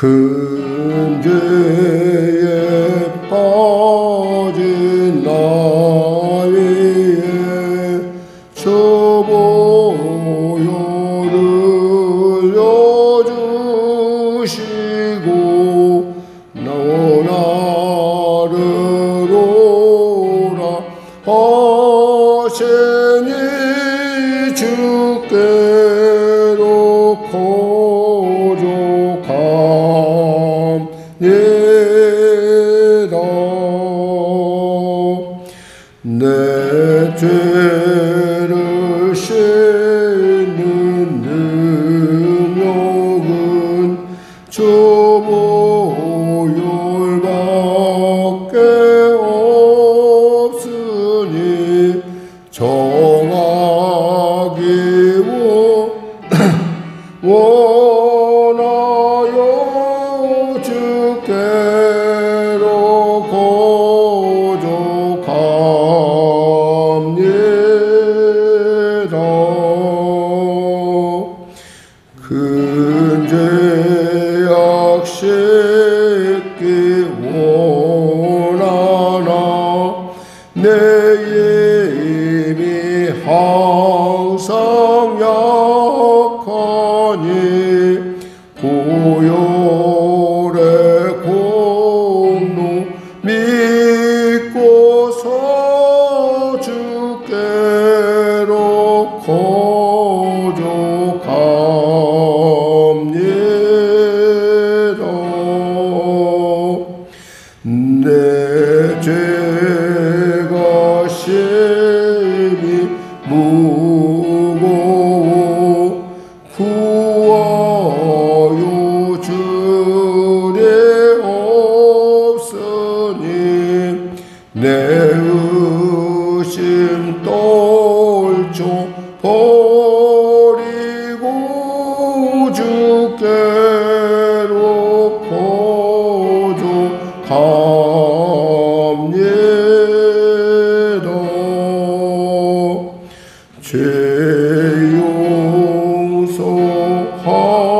큰 죄에 빠진 나 위에 저 보혈을 흘려주시고 나를 오라 하시니 주께로 거룩합니다. 내 죄를 씻는 능력은 저 보혈밖에 없으니 정하기 원하여 주께로 거룩합니다. 큰 죄악 씻기 원하나 내 힘이 항상 약하니 보혈의 공로 믿고서 주께로 거룩합니다. 내 죄가 심히 무거워 구하여 주리 없으니 내 의심 떨쳐 버리고 주께로 거룩합니다. 죄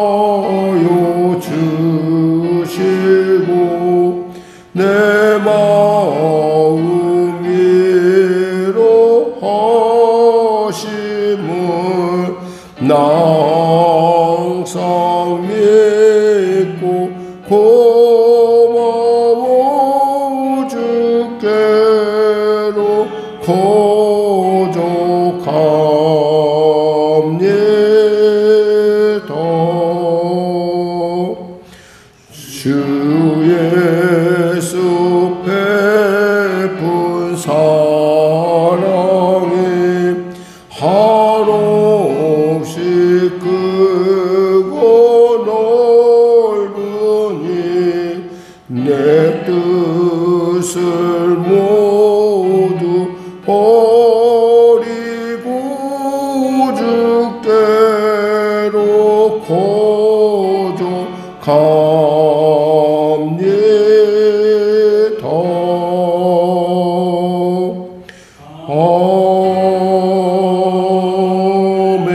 용서하여 주시고 내 마음 위로하심을 나 항상 믿고 고마워 주께로 거룩합니다. 주 예수 베푼 사랑이 한없이 크고 넓으니 내 뜻을 모두 버리고 주께로 거룩합니다.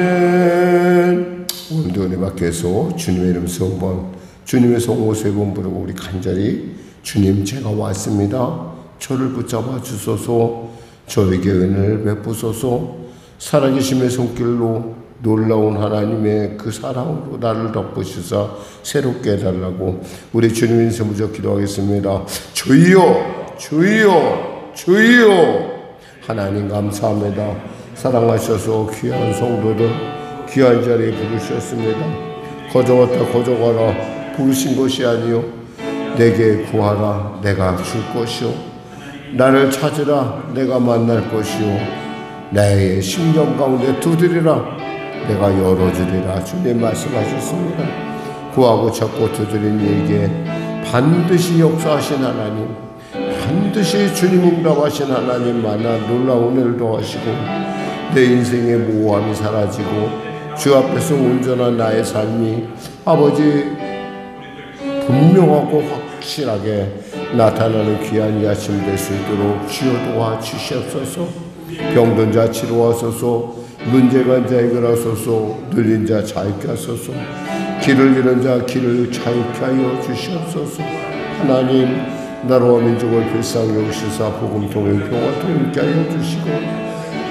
아멘. 오늘도 은혜 받께서 주님의 이름 성번 주님의 성호 세 번 부르고 우리 간절히 주님 제가 왔습니다. 저를 붙잡아 주소서. 저에게 은혜를 베푸소서. 살아계심의 손길로 놀라운 하나님의 그 사랑으로 나를 덮으시사 새롭게 해달라고 우리 주님의 세무적 기도하겠습니다. 주여 주여 주여. 하나님 감사합니다. 사랑하셔서 귀한 성도들 귀한 자리에 부르셨습니다. 거저왔다 거저가라 부르신 것이 아니요 내게 구하라 내가 줄 것이요 나를 찾으라 내가 만날 것이요 나의 심령 가운데 두드리라 내가 열어주리라. 주님 말씀하셨습니다. 구하고 찾고 두드린 이에게 반드시 역사하신 하나님, 반드시 주님 응답하신 하나님 만나 놀라운 일도 하시고 내 인생의 모호함이 사라지고 주 앞에서 온전한 나의 삶이 아버지 분명하고 확실하게 나타나는 귀한 이 아침 될 수 있도록 주여 도와주시옵소서. 병든 자 치료하소서. 문제가 자 해결하소서. 눌린 자 자유케 하소서. 길을 잃은 자 길을 찾게 하여 주시옵소서. 하나님 나라와 민족을 불쌍히 여기시사 복음 통행 평화 있게 하여 주시고,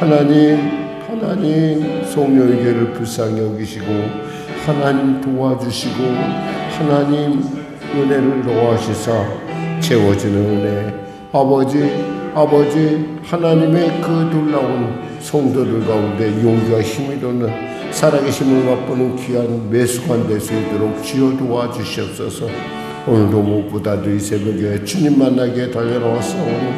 하나님 성령의 교회를 불쌍히 여기시고 하나님 도와주시고, 하나님 은혜를 더하시사 채워지는 은혜, 아버지 하나님의 그 놀라운 성도들 가운데 용기와 힘이 돋는 살아계심을 맛보는 귀한 매수관 될 수 있도록 주여 도와주시옵소서. 오늘도 무엇보다도 이 새벽에 주님 만나게 달려나왔사오니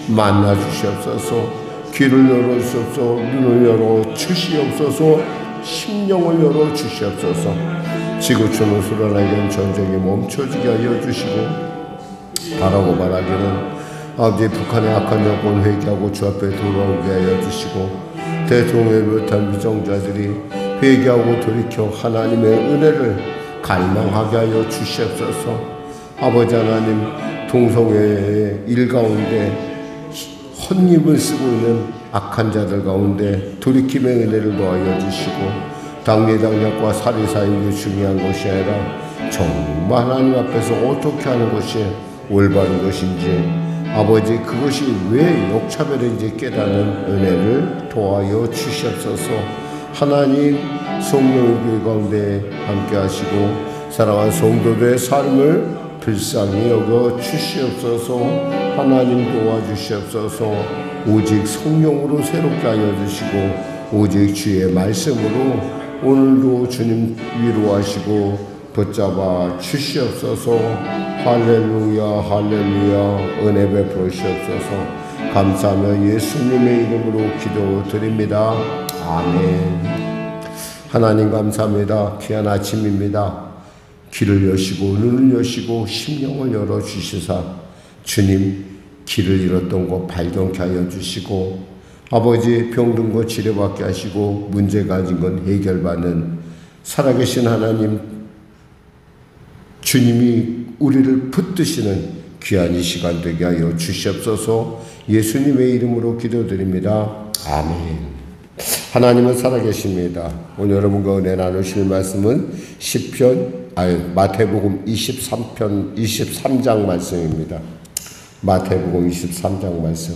만나 주시옵소서. 귀를 열어주옵소서. 눈을 열어 주시옵소서. 심령을 열어 주시옵소서. 지구촌을 수련하기엔 전쟁이 멈춰지게 하여 주시고, 바라고 말하기는 아버지 북한의 악한 여건 회개하고 주 앞에 돌아오게 하여 주시고, 대통령을 비롯한 위정자들이 회개하고 돌이켜 하나님의 은혜를 갈망하게 하여 주시옵소서. 아버지 하나님, 동성애의 일가운데 헛입을 쓰고 있는 악한 자들 가운데 돌이킴의 은혜를 더하여 주시고, 당리당략과 사리사욕이 중요한 것이 아니라 정말 하나님 앞에서 어떻게 하는 것이 올바른 것인지, 아버지 그것이 왜 역차별인지 깨닫는 은혜를 도와여 주시옵소서. 하나님 성령의 교회 가운데 함께 하시고 사랑하는 성도들의 삶을 불쌍히 여겨 주시옵소서. 하나님 도와주시옵소서. 오직 성령으로 새롭게 하여 주시고, 오직 주의 말씀으로 오늘도 주님 위로하시고 붙잡아 주시옵소서. 할렐루야 할렐루야. 은혜 베풀어 주시옵소서. 감사하며 예수님의 이름으로 기도드립니다. 아멘. 하나님 감사합니다. 귀한 아침입니다. 귀를 여시고 눈을 여시고 심령을 열어주시사 주님 길을 잃었던 것 발견케 하여 주시고, 아버지 병든 것 치료받게 하시고 문제 가진 건 해결받는 살아계신 하나님 주님이 우리를 붙드시는 귀한 이 시간 되게 하여 주시옵소서. 예수님의 이름으로 기도드립니다. 아멘. 하나님은 살아계십니다. 오늘 여러분과 은혜 나누실 말씀은 마태복음 23장 말씀입니다. 마태복음 23장 말씀.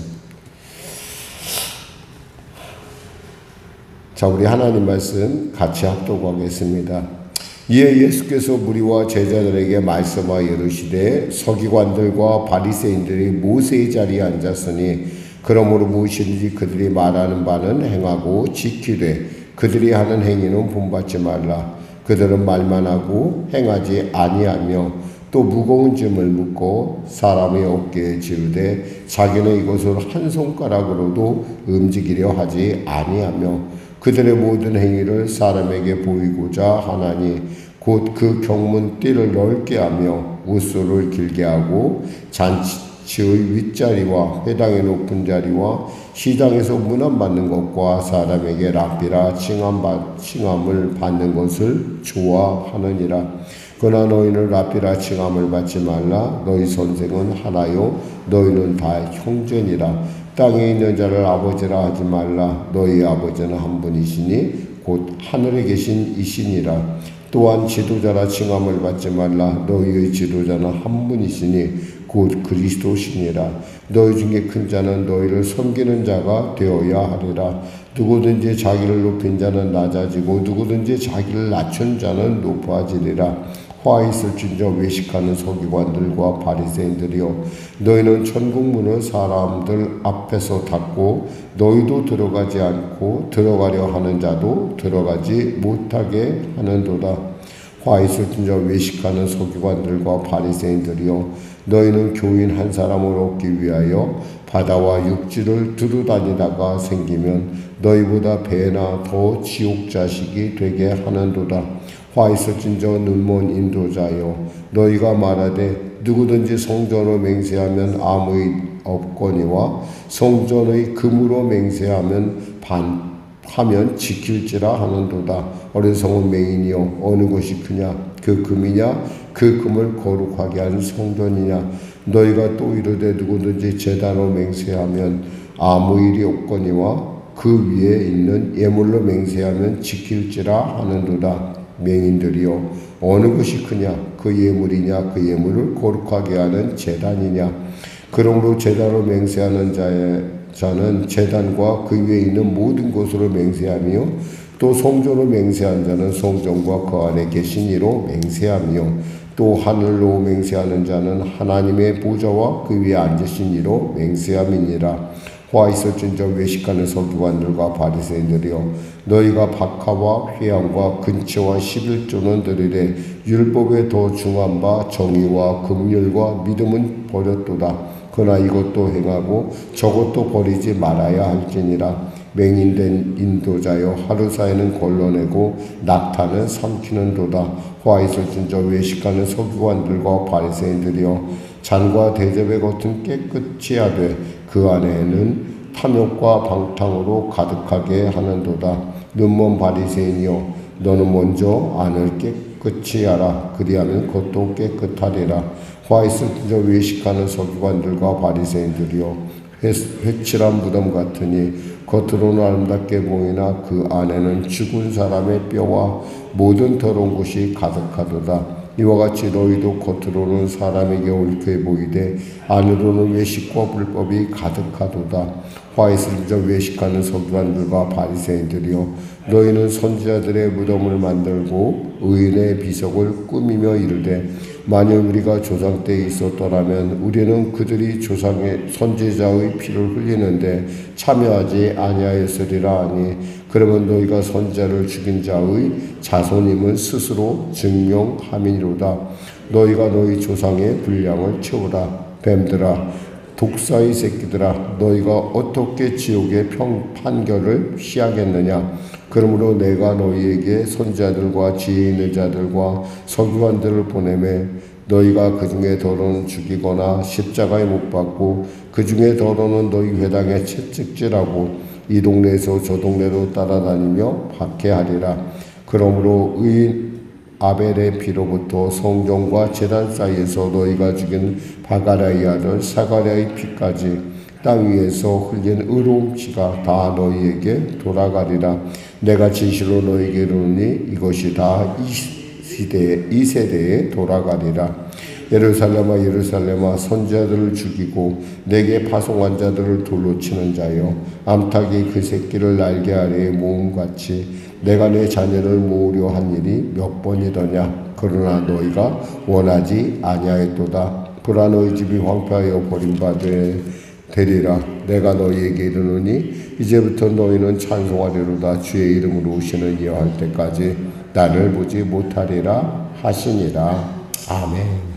자, 우리 하나님 말씀 같이 합독하겠습니다. 이에 예수께서 무리와 제자들에게 말씀하여 이르시되, 서기관들과 바리새인들이 모세의 자리에 앉았으니 그러므로 무엇이든지 그들이 말하는 바는 행하고 지키되 그들이 하는 행위는 본받지 말라. 그들은 말만 하고 행하지 아니하며 또 무거운 짐을 묻고 사람의 어깨에 지우되 자기는 이것을 한 손가락으로도 움직이려 하지 아니하며 그들의 모든 행위를 사람에게 보이고자 하나니 곧 그 경문띠를 넓게 하며 웃소를 길게 하고 잔치의 윗자리와 회당의 높은 자리와 시장에서 문안받는 것과 사람에게 랍비라 칭함을 받는 것을 좋아하느니라. 그러나 너희는 랍비라 칭함을 받지 말라. 너희 선생은 하나요 너희는 다 형제니라. 땅에 있는 자를 아버지라 하지 말라. 너희 아버지는 한 분이시니 곧 하늘에 계신 이시니라. 또한 지도자라 칭함을 받지 말라. 너희의 지도자는 한 분이시니 곧 그리스도시니라. 너희 중에 큰 자는 너희를 섬기는 자가 되어야 하리라. 누구든지 자기를 높인 자는 낮아지고 누구든지 자기를 낮춘 자는 높아지리라. 화 있을진저 외식하는 서기관들과 바리새인들이여, 너희는 천국문을 사람들 앞에서 닫고 너희도 들어가지 않고 들어가려 하는 자도 들어가지 못하게 하는도다. 화 있을진저 외식하는 서기관들과 바리새인들이여, 너희는 교인 한 사람을 얻기 위하여 바다와 육지를 두루다니다가 생기면 너희보다 배나 더 지옥 자식이 되게 하는도다. 화 있을진저 눈먼 인도자여, 너희가 말하되 누구든지 성전으로 맹세하면 아무 일 없거니와 성전의 금으로 맹세하면 하면 지킬지라 하는도다. 어리석은 맹인이여, 어느 것이 크냐? 그 금이냐? 그 금을 거룩하게 하는 성전이냐? 너희가 또 이르되 누구든지 제단으로 맹세하면 아무 일이 없거니와 그 위에 있는 예물로 맹세하면 지킬지라 하는도다. 맹인들이여 어느 것이 크냐? 그 예물이냐? 그 예물을 거룩하게 하는 제단이냐? 그러므로 제단으로 맹세하는 자는 제단과 그 위에 있는 모든 것으로 맹세하며 또 성전으로 맹세한 자는 성전과 그 안에 계신 이로 맹세하며 또 하늘로 맹세하는 자는 하나님의 보좌와 그 위에 앉으신 이로 맹세함이니라. 화 있을진 저 외식하는 서기관들과 바리새인들이여 너희가 박하와 회양과 근처와 11조는 드리되 율법에 더 중한 바 정의와 긍휼과 믿음은 버렸도다. 그러나 이것도 행하고 저것도 버리지 말아야 할지니라. 맹인된 인도자여 하루 사이는 걸러내고 낙타는 삼키는도다. 화 있을진 저 외식하는 서기관들과 바리새인들이여 잔과 대접의 겉은 깨끗이 하되 그 안에는 탐욕과 방탕으로 가득하게 하는도다. 눈먼 바리새인이여 너는 먼저 안을 깨끗이 하라. 그리하면 겉도 깨끗하리라. 화 있을진 저 외식하는 서기관들과 바리새인들이여 회칠한 무덤 같으니 겉으로는 아름답게 보이나 그 안에는 죽은 사람의 뼈와 모든 더러운 것이 가득하도다. 이와 같이 너희도 겉으로는 사람에게 옳게 보이되 안으로는 외식과 불법이 가득하도다. 화 있을진 저 외식하는 서기관들과 바리새인들이여 너희는 선지자들의 무덤을 만들고 의인의 비석을 꾸미며 이르되 만일 우리가 조상 때에 있었더라면 우리는 그들이 조상의 선지자의 피를 흘리는데 참여하지 아니하였으리라 하니 그러면 너희가 선지자를 죽인 자의 자손임을 스스로 증명함이로다. 너희가 너희 조상의 분량을 채우라. 뱀들아 독사의 새끼들아 너희가 어떻게 지옥의 판결을 피하겠느냐. 그러므로 내가 너희에게 선지자들과 지혜 있는 자들과 서기관들을 보내매 너희가 그 중에 더러는 죽이거나 십자가에 못 박고 그 중에 더러는 너희 회당에 채찍질하고 이 동네에서 저 동네로 따라다니며 박해하리라. 그러므로 의인 아벨의 피로부터 성전과 제단 사이에서 너희가 죽인 바가라의 아들 사가랴의 피까지 땅 위에서 흘린 의로운 피가 다 너희에게 돌아가리라. 내가 진실로 너희에게 이르노니 이것이 다 이 세대에 돌아가리라. 예루살렘아 예루살렘아 선지자들을 죽이고 내게 파송한 자들을 돌로 치는 자여 암탉이 그 새끼를 날개 아래에 모음같이 내가 내 자녀를 모으려 한 일이 몇 번이더냐. 그러나 너희가 원하지 아니하였도다. 보라 너희 집이 황폐하여 버림받으리라. 내가 너희에게 이르노니 이제부터 너희는 찬송하리로다. 주의 이름으로 오시는 이여 할 때까지 나를 보지 못하리라 하시니라. 아멘.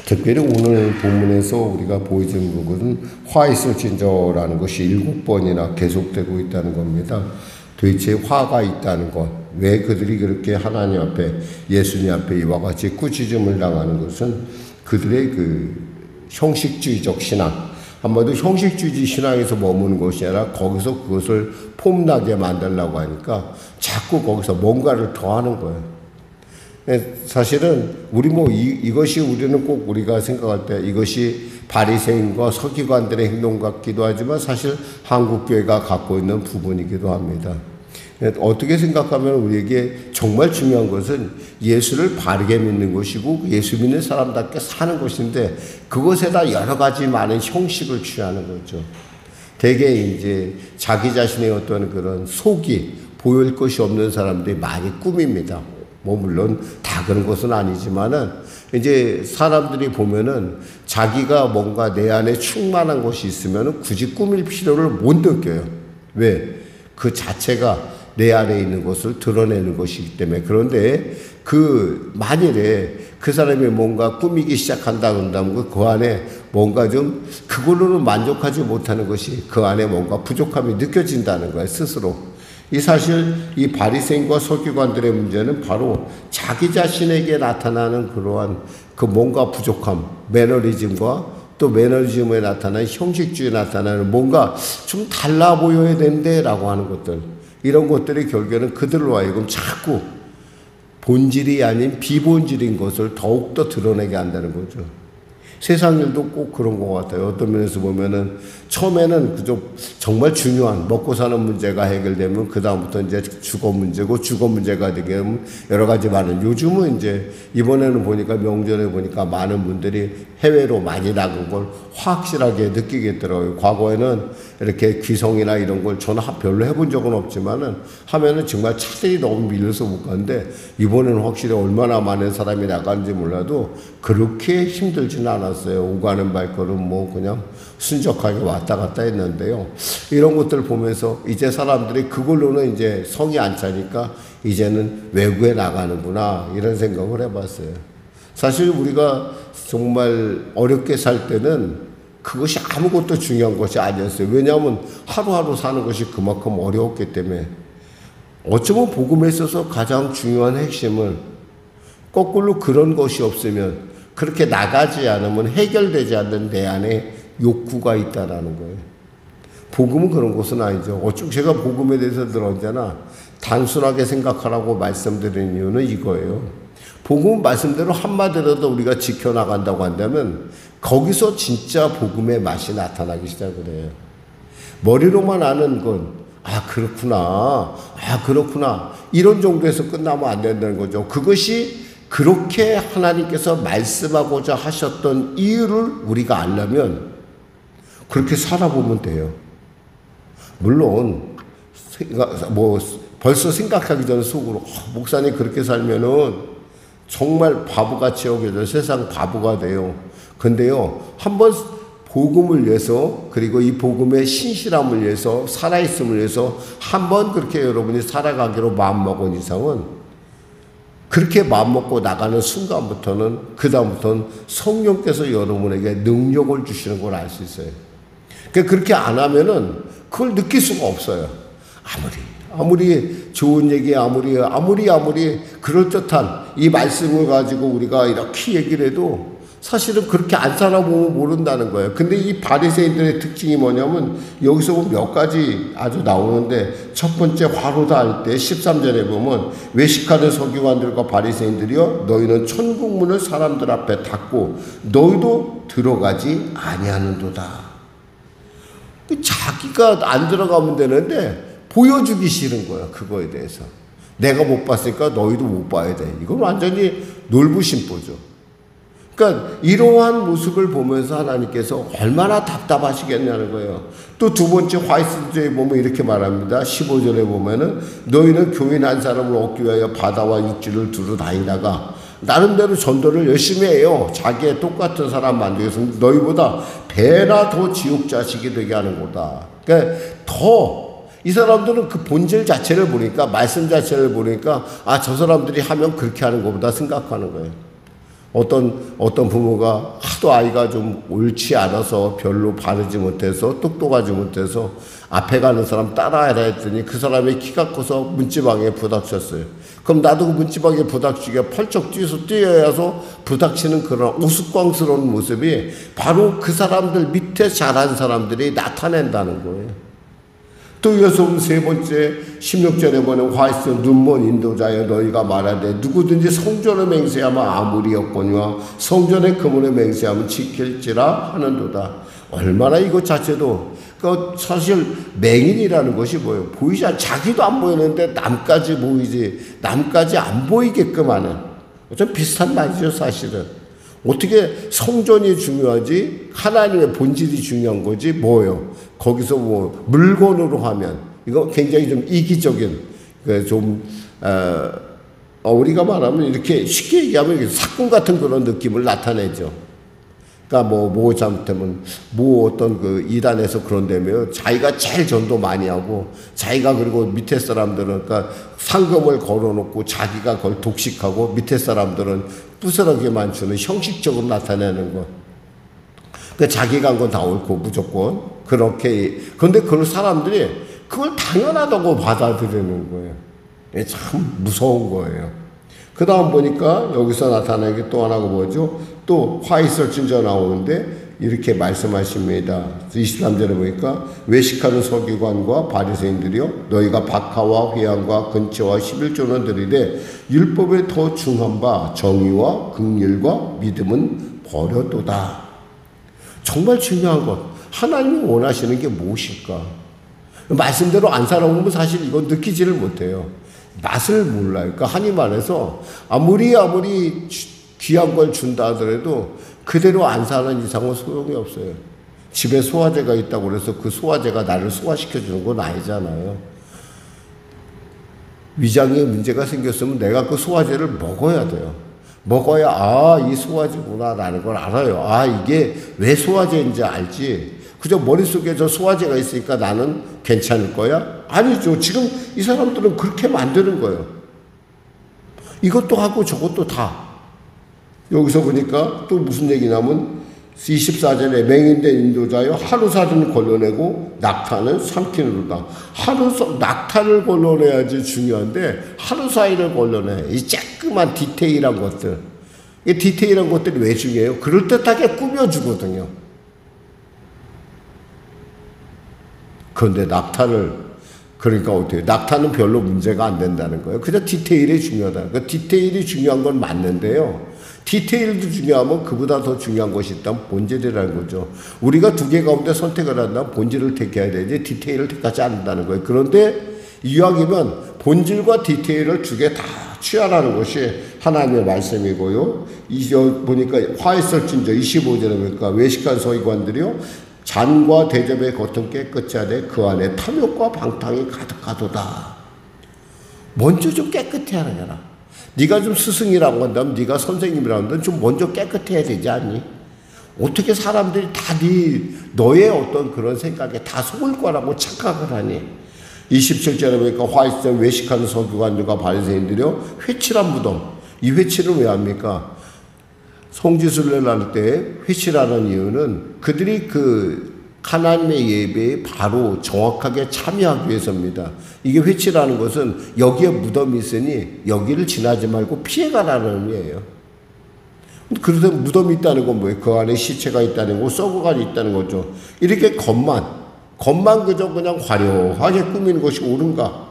특별히 오늘 본문에서 우리가 보여준 것은 화 있을진저라는 것이 7번이나 계속되고 있다는 겁니다. 도대체 화가 있다는 것, 왜 그들이 그렇게 하나님 앞에 예수님 앞에 이와 같이 꾸짖음을 당하는 것은 그들의 그 형식주의적 신앙, 한마디로 형식주의 신앙에서 머무는 것이 아니라 거기서 그것을 폼나게 만들려고 하니까 자꾸 거기서 뭔가를 더하는 거예요. 사실은 우리 이것이 우리는 꼭 우리가 생각할 때 이것이 바리새인과 서기관들의 행동 같기도 하지만 사실 한국교회가 갖고 있는 부분이기도 합니다. 어떻게 생각하면 우리에게 정말 중요한 것은 예수를 바르게 믿는 것이고 예수 믿는 사람답게 사는 것인데 그것에다 여러 가지 많은 형식을 취하는 거죠. 대개 이제 자기 자신의 어떤 그런 속이 보일 것이 없는 사람들이 많이 꾸밉니다. 물론 다 그런 것은 아니지만은 이제 사람들이 보면은 자기가 뭔가 내 안에 충만한 것이 있으면은 굳이 꾸밀 필요를 못 느껴요. 왜? 그 자체가 내 안에 있는 것을 드러내는 것이기 때문에. 그런데 만일에 그 사람이 뭔가 꾸미기 시작한다 그런다면 그 안에 뭔가 좀 그걸로는 만족하지 못하는 것이 그 안에 뭔가 부족함이 느껴진다는 거예요, 스스로. 사실 이 바리새인과 서기관들의 문제는 바로 자기 자신에게 나타나는 그러한 그 뭔가 부족함, 매너리즘과 또 매너리즘에 나타나는 형식주의에 나타나는 뭔가 좀 달라 보여야 되는데 라고 하는 것들, 이런 것들이 결국에는 그들로 하여금 자꾸 본질이 아닌 비본질인 것을 더욱더 드러내게 한다는 거죠. 세상 일도 꼭 그런 것 같아요. 어떤 면에서 보면은 처음에는 그저 정말 중요한 먹고 사는 문제가 해결되면 그다음부터 이제 주거 문제고 주거 문제가 되면 여러 가지 많은 요즘은 이제 이번에는 보니까 명절에 보니까 많은 분들이 해외로 많이 나간 걸 확실하게 느끼겠더라고요. 과거에는 이렇게 귀성이나 이런 걸 저는 별로 해본 적은 없지만은 하면은 정말 차들이 너무 밀려서 못 가는데 이번에는 확실히 얼마나 많은 사람이 나가는지 몰라도 그렇게 힘들지는 않았어요. 오가는 발걸음 뭐 그냥 순적하게 왔다 갔다 했는데요. 이런 것들 보면서 이제 사람들이 그걸로는 이제 성이 안 차니까 이제는 외국에 나가는구나 이런 생각을 해봤어요. 사실 우리가 정말 어렵게 살 때는 그것이 아무것도 중요한 것이 아니었어요. 왜냐하면 하루하루 사는 것이 그만큼 어려웠기 때문에 어쩌면 복음에 있어서 가장 중요한 핵심은 거꾸로 그런 것이 없으면 그렇게 나가지 않으면 해결되지 않는 내 안에 욕구가 있다라는 거예요. 복음은 그런 것은 아니죠. 어쩌면 제가 복음에 대해서 늘 언제나 단순하게 생각하라고 말씀드리는 이유는 이거예요. 복음 말씀대로 한마디라도 우리가 지켜나간다고 한다면 거기서 진짜 복음의 맛이 나타나기 시작을 해요. 머리로만 아는 건 그렇구나 이런 정도에서 끝나면 안 된다는 거죠. 그것이 그렇게 하나님께서 말씀하고자 하셨던 이유를 우리가 알려면 그렇게 살아보면 돼요. 물론 벌써 생각하기 전에 속으로 목사님 그렇게 살면은 정말 바보같이 여겨져 세상 바보가 돼요. 근데요 한번 복음을 위해서 그리고 이 복음의 신실함을 위해서 살아있음을 위해서 한번 그렇게 여러분이 살아가기로 마음먹은 이상은 그렇게 마음먹고 나가는 순간부터는 그 다음부터는 성령께서 여러분에게 능력을 주시는 걸 알 수 있어요. 그렇게 안 하면은 그걸 느낄 수가 없어요. 아무리 좋은 얘기 아무리 그럴듯한 이 말씀을 가지고 우리가 이렇게 얘기를 해도 사실은 그렇게 안 살아보면 모른다는 거예요. 근데 이 바리새인들의 특징이 뭐냐면 여기서 보면 몇 가지 아주 나오는데 첫 번째 화로다 할 때 13절에 보면 외식하는 서기관들과 바리새인들이여 너희는 천국문을 사람들 앞에 닫고 너희도 들어가지 아니하는도다. 자기가 안 들어가면 되는데 보여주기 싫은 거야. 그거에 대해서 내가 못 봤으니까 너희도 못 봐야 돼. 이건 완전히 놀부심보죠. 그러니까 이러한 모습을 보면서 하나님께서 얼마나 답답하시겠냐는 거예요. 또 두 번째 화이트데이에 보면 이렇게 말합니다. 15절에 보면은 너희는 교인 한 사람을 얻기 위하여 바다와 육지를 두루 다니다가 나름대로 전도를 열심히 해요. 자기의 똑같은 사람 만들기 위해서 너희보다 배나 더 지옥 자식이 되게 하는 거다. 그러니까 이 사람들은 그 본질 자체를 보니까 말씀 자체를 보니까 저 사람들이 하면 그렇게 하는 것보다 생각하는 거예요. 어떤 부모가 하도 아이가 좀 옳지 않아서 별로 바르지 못해서 똑똑하지 못해서 앞에 가는 사람 따라하라 했더니 그 사람이 키가 커서 문지방에 부닥쳤어요. 그럼 나도 그 문지방에 부닥치게 펄쩍 뛰어야서 부닥치는 그런 우스꽝스러운 모습이 바로 그 사람들 밑에 자란 사람들이 나타낸다는 거예요. 또 이어서 세 번째 16절에 보면 화이트 눈먼 인도자여 너희가 말하되 누구든지 성전을 맹세하면 아무리 여건이와 성전의 금은을 맹세하면 지킬지라 하는도다. 얼마나 이것 자체도 사실 맹인이라는 것이 뭐예요? 보이지 않 자기도 안 보이는데 남까지 보이지 남까지 안 보이게끔 하는 좀 비슷한 말이죠. 사실은 어떻게 성전이 중요하지 하나님의 본질이 중요한 거지 뭐예요? 거기서 물건으로 하면 이거 굉장히 좀 이기적인 우리가 말하면 이렇게 쉽게 얘기하면 사건 같은 그런 느낌을 나타내죠. 그러니까 잘못하면 어떤 그 이단에서 그런다며 자기가 제일 전도 많이 하고 자기가 그리고 밑에 사람들은 그러니까 상금을 걸어놓고 자기가 그걸 독식하고 밑에 사람들은 부스러기만 주는 형식적으로 나타내는 것. 그러니까 자기가 한 건 다 옳고 무조건 그렇게. 그런데 그런 사람들이 그걸 당연하다고 받아들이는 거예요. 참 무서운 거예요. 그 다음 보니까 여기서 나타나는 게 또 하나가 뭐죠? 또 화이설진저 나오는데 이렇게 말씀하십니다. 23절에 보니까 외식하는 서기관과 바리새인들이여 너희가 박하와 회양과 근처와 11조는 드리되 율법에 더 중한 바 정의와 긍휼과 믿음은 버려도다. 정말 중요한 것, 하나님이 원하시는 게 무엇일까? 말씀대로 안 살아보면 사실 이건 느끼지를 못해요. 맛을 몰라요. 그러니까 하나님 안에서 아무리 귀한 걸 준다 하더라도 그대로 안 사는 이상은 소용이 없어요. 집에 소화제가 있다고 그래서 그 소화제가 나를 소화시켜주는 건 아니잖아요. 위장에 문제가 생겼으면 내가 그 소화제를 먹어야 돼요. 먹어야 이 소화제구나 라는 걸 알아요. 이게 왜 소화제인지 알지. 그저 머릿속에 저 소화제가 있으니까 나는 괜찮을 거야? 아니죠. 지금 이 사람들은 그렇게 만드는 거예요. 이것도 하고 저것도 다. 여기서 보니까 또 무슨 얘기냐면 24절에 맹인된 인도자여 하루살이는 걸러내고 낙타는 삼키느로다. 낙타를 걸러내야지 중요한데 하루살이를 걸러내. 이 조그만 디테일한 것들. 이 디테일한 것들이 왜 중요해요? 그럴듯하게 꾸며주거든요. 그런데 그러니까 어떻게 낙타는 별로 문제가 안 된다는 거예요. 그냥 디테일이 중요하다. 그 디테일이 중요한 건 맞는데요. 디테일도 중요하면 그보다 더 중요한 것이 있다면 본질이라는 거죠. 우리가 두 개 가운데 선택을 한다면 본질을 택해야 되지 디테일을 택하지 않는다는 거예요. 그런데 이왕이면 본질과 디테일을 두 개 다 취하라는 것이 하나님의 말씀이고요. 보니까 화했을진저 25절에 보니까 외식한 서기관들이요 잔과 대접의 겉은 깨끗이 하되 그 안에 탐욕과 방탕이 가득하도다. 먼저 좀 깨끗해 하라. 네가 좀 스승이라고 한다면 네가 선생님이라고 한다면 좀 먼저 깨끗해야 되지 않니? 어떻게 사람들이 다 너의 어떤 그런 생각에 다 속을 거라고 착각을 하니? 27절에 보니까 화이트점 외식하는 서기관들과 바리새인들이요 회칠한 무덤. 이 회칠은 왜 합니까? 성지순례를 할 때 회칠하는 이유는 그들이 그 하나님의 예배에 바로 정확하게 참여하기 위해서입니다. 이게 회칠하는 것은 여기에 무덤이 있으니 여기를 지나지 말고 피해가라는 의미예요. 그래서 무덤이 있다는 건 뭐예요? 그 안에 시체가 있다는 거, 썩어가 있다는 거죠. 이렇게 겉만 그저 그냥 화려하게 꾸미는 것이 옳은가?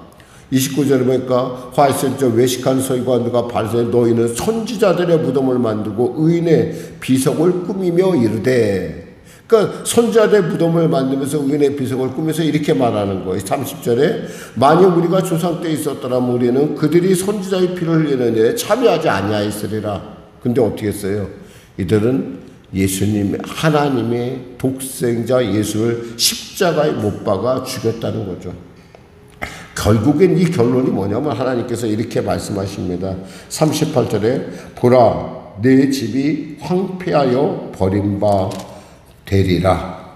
29절에 보니까 화했을저 외식한 서기관들과 바리새인 너희는 선지자들의 무덤을 만들고 의인의 비석을 꾸미며 이르되. 그러니까 선지자들의 무덤을 만들면서 의인의 비석을 꾸면서 이렇게 말하는 거예요. 30절에 만약 우리가 조상 때 있었더라면 우리는 그들이 선지자의 피를 흘리는 일에 참여하지 아니하였으리라. 근데 어떻게 했어요? 이들은 예수님 하나님의 독생자 예수를 십자가에 못 박아 죽였다는 거죠. 결국엔 이 결론이 뭐냐면 하나님께서 이렇게 말씀하십니다. 38절에 보라 내 집이 황폐하여 버림바 되리라.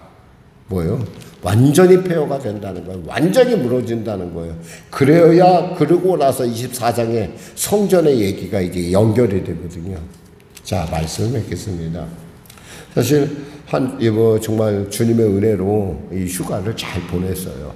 뭐예요? 완전히 폐허가 된다는 거예요. 완전히 무너진다는 거예요. 그러고 나서 24장에 성전의 얘기가 이제 연결이 되거든요. 자, 말씀을 맺겠습니다. 사실 정말 주님의 은혜로 이 휴가를 잘 보냈어요.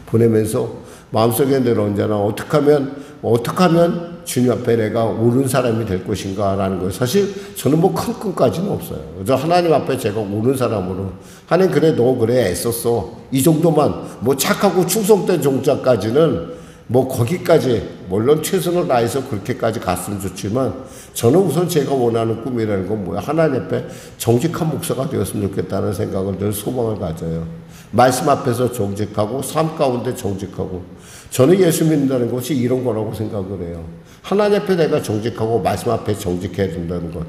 보내면서 마음속에 늘 언제나 어떻게 하면 주님 앞에 내가 옳은 사람이 될 것인가 라는 거예요. 사실 저는 큰 꿈까지는 없어요. 그래서 하나님 앞에 제가 옳은 사람으로 하나님 그래 너 그래 애썼어 이 정도만 착하고 충성된 종자까지는 거기까지 물론 최선을 다해서 그렇게까지 갔으면 좋지만 저는 우선 제가 원하는 꿈이라는 건 뭐야? 하나님 앞에 정직한 목사가 되었으면 좋겠다는 생각을 늘 소망을 가져요. 말씀 앞에서 정직하고 삶 가운데 정직하고 저는 예수 믿는다는 것이 이런 거라고 생각을 해요. 하나님 앞에 내가 정직하고 말씀 앞에 정직해야 된다는 것.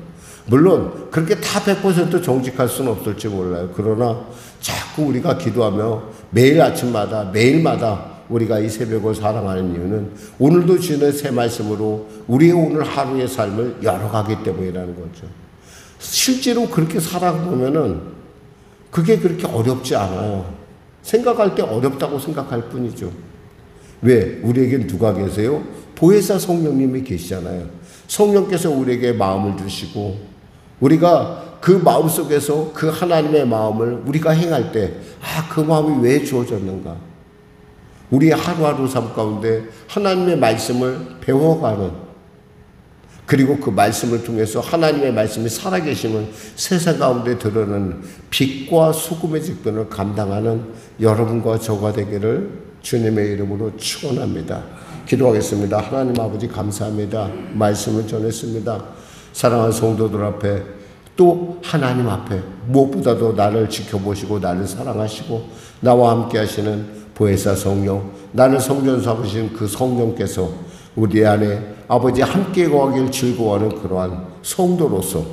물론 그렇게 다 100% 정직할 수는 없을지 몰라요. 그러나 자꾸 우리가 기도하며 매일 아침마다 매일마다 우리가 이 새벽을 사랑하는 이유는 오늘도 주는 새 말씀으로 우리의 오늘 하루의 삶을 열어가기 때문이라는 거죠. 실제로 그렇게 살아보면은 그게 그렇게 어렵지 않아요. 생각할 때 어렵다고 생각할 뿐이죠. 왜? 우리에겐 누가 계세요? 보혜사 성령님이 계시잖아요. 성령께서 우리에게 마음을 주시고 우리가 그 마음 속에서 그 하나님의 마음을 우리가 행할 때 그 마음이 왜 주어졌는가? 우리의 하루하루 삶 가운데 하나님의 말씀을 배워가는 그리고 그 말씀을 통해서 하나님의 말씀이 살아계심을 세상 가운데 드러나는 빛과 소금의 직분을 감당하는 여러분과 저가 되기를 주님의 이름으로 축원합니다. 기도하겠습니다. 하나님 아버지 감사합니다. 말씀을 전했습니다. 사랑하는 성도들 앞에 또 하나님 앞에 무엇보다도 나를 지켜보시고 나를 사랑하시고 나와 함께 하시는 보혜사 성령, 나를 성전 삼으신 그 성령께서 우리 안에 아버지 함께 거하길 즐거워하는 그러한 성도로서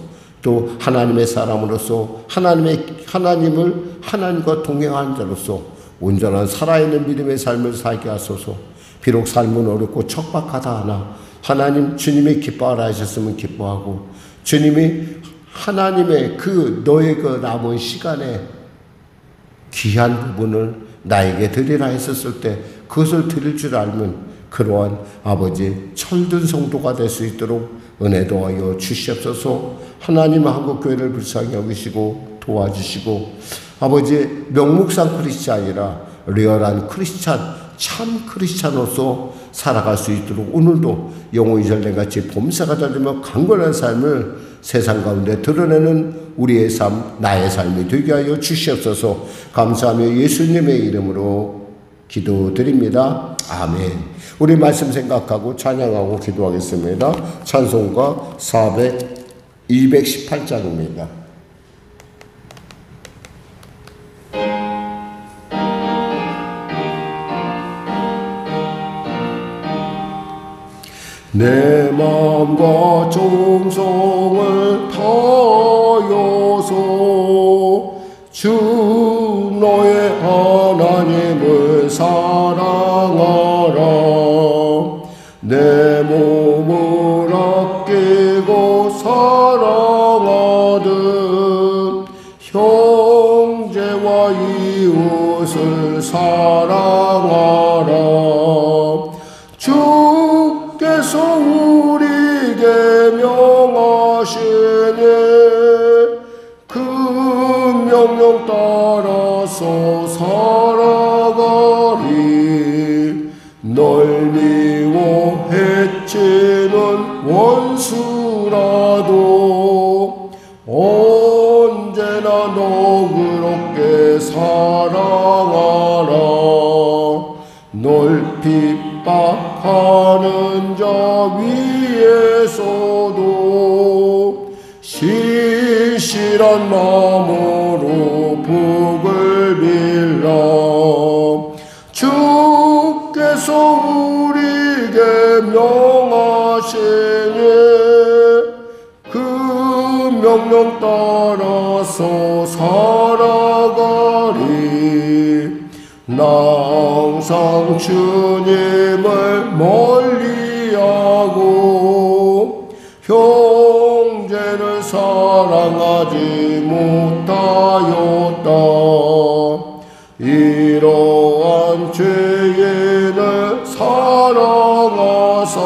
또 하나님의 사람으로서 하나님을 하나님과 동행하는 자로서 온전한 살아있는 믿음의 삶을 살게 하소서. 비록 삶은 어렵고 척박하다 하나 하나님 주님이 기뻐하라 하셨으면 기뻐하고 주님이 하나님의 너의 남은 시간에 귀한 부분을 나에게 드리라 했었을 때 그것을 드릴 줄 알면 그러한 아버지 철든 성도가 될 수 있도록 은혜 도하여 주시옵소서. 하나님 한국교회를 불쌍히 여기시고 도와주시고 아버지 명목상 크리스찬이라 리얼한 크리스찬, 참 크리스찬으로서 살아갈 수 있도록 오늘도 영혼이 전쟁같이 범사가 되며 강건한 삶을 세상 가운데 드러내는 우리의 삶, 나의 삶이 되게 하여 주시옵소서. 감사하며 예수님의 이름으로 기도드립니다. 아멘. 우리 말씀 생각하고 찬양하고 기도하겠습니다. 찬송가 218장입니다. 내 마음과 정성을 다하여서 주 너의 하나님을 사랑하라. 내 몸을 아끼고 사랑하듯 형제와 이웃을 사랑하라. 주께서 우리에게 명하시니 그 명령 따라서 살아가리. 널 미워해치는 원수라도 언제나 너그럽게 사랑하라. 널 핍박하는 자 위에서도 신실한 마음으로 복을 빌라. 주께서 우리에게 명하시니 그 명령 따라서 살아가리. 나 항상 주님을 멀리하고 형제를 사랑하지 못하였다. 이러한 죄인을 사랑하사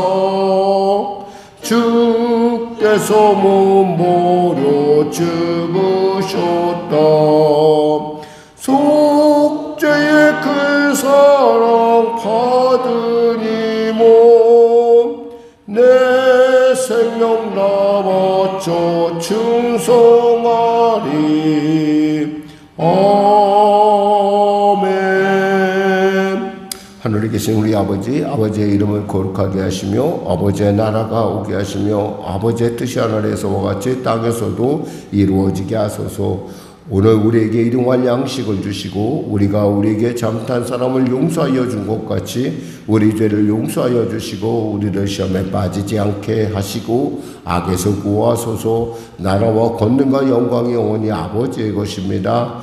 주께서 몸버려 죽으셨다. 속죄의 그 사랑 받으니 몸 내 생명 다 바쳐 충성하리. 아멘. 하늘에 계신 우리 아버지, 아버지의 이름을 거룩하게 하시며 아버지의 나라가 오게 하시며 아버지의 뜻이 하늘에서와 같이 땅에서도 이루어지게 하소서. 오늘 우리에게 일용할 양식을 주시고 우리가 우리에게 잘못한 사람을 용서하여 준 것 같이 우리 죄를 용서하여 주시고 우리를 시험에 빠지지 않게 하시고 악에서 구하소서. 나라와 권능과 영광이 영원히 아버지의 것입니다.